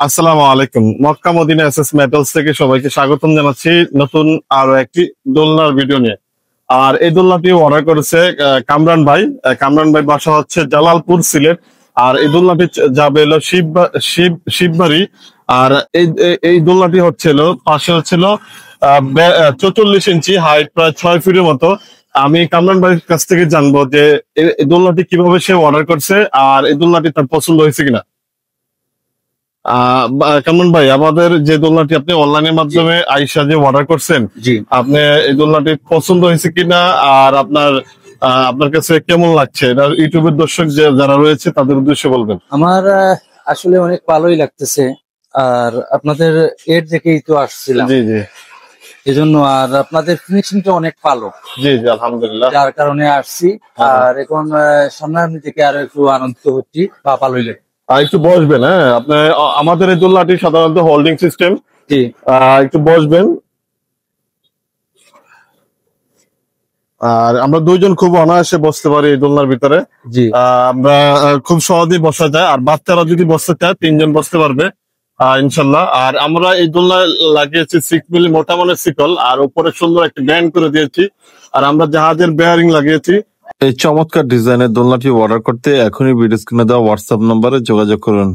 আসসালামু আলাইকুম। Mecca Medina SS metals থেকে সবাইকে স্বাগতম জানাচ্ছি নতুন আরো একটি দোলনার ভিডিও নিয়ে। আর এই দোলনাটি অর্ডার করেছে কামরান ভাই। কামরান ভাই বাসা হচ্ছে জালালপুর, সিলেট। আর এই দোলনাটি যাবে হলো শিববাড়ি। আর এই দোলনাটি হচ্ছিল পাশে হচ্ছিল 44 ইঞ্চি হাইট, প্রায় 6 ফিটের মতো। আমি কামরান ভাইয়ের কাছ থেকে জানবো যে এই দোলনাটি কিভাবে সে অর্ডার করছে আর এই দোলনাটি তার পছন্দ হয়েছে কিনা। কামরুন ভাই, আমাদের যে দোলনাটি আপনি অনলাইনের জি মাধ্যমে আইসা যে অর্ডার করছেন, জি আপনি এই দোলনাটি পছন্দ হয়েছে কিনা আর আপনার কাছে কেমন লাগছে, এটা ইউটিউবের দর্শক যারা রয়েছে তাদের উদ্দেশ্যে বলবেন। আমার আসলে অনেক ভালোই লাগতেছে। আর আপনাদের এর দেখেই তো আসছিলাম, জি জি এজন্য। আর আপনাদের ফিনিশিংটা অনেক ভালো, জি জি, আলহামদুলিল্লাহ। যার কারণে আসছি। হ্যাঁ, আর এখন সামনাসামনি থেকে আরো একটু আনন্দিত হচ্ছি বা ভালোই লাগে। আর একটু বসবেন। হ্যাঁ, আপনি আমাদের এই দোলনাটি সাধারণত হোল্ডিং সিস্টেম। জি একটু বসবেন। আর আমরা দুইজন খুব অনায়াসে বসতে পারি এই দোলনার ভিতরে। জি আমরা খুব সহজেই বসা যায়। আর বাচ্চারা যদি বসতে চায় 3 জন বসতে পারবে ইনশাল্লাহ। আর আমরা এই দোলনায় লাগিয়েছি 6 মিলি মোটা মানের শিকল, আর উপরে সুন্দর একটা ব্যান্ড করে দিয়েছি। আর আমরা জাহাজের বেয়ারিং লাগিয়েছি। এই চমৎকার ডিজাইনের দোলনাটি অর্ডার করতে এখনই ভিডিও স্ক্রিনে দেওয়া হোয়াটসঅ্যাপ নম্বরে যোগাযোগ করুন।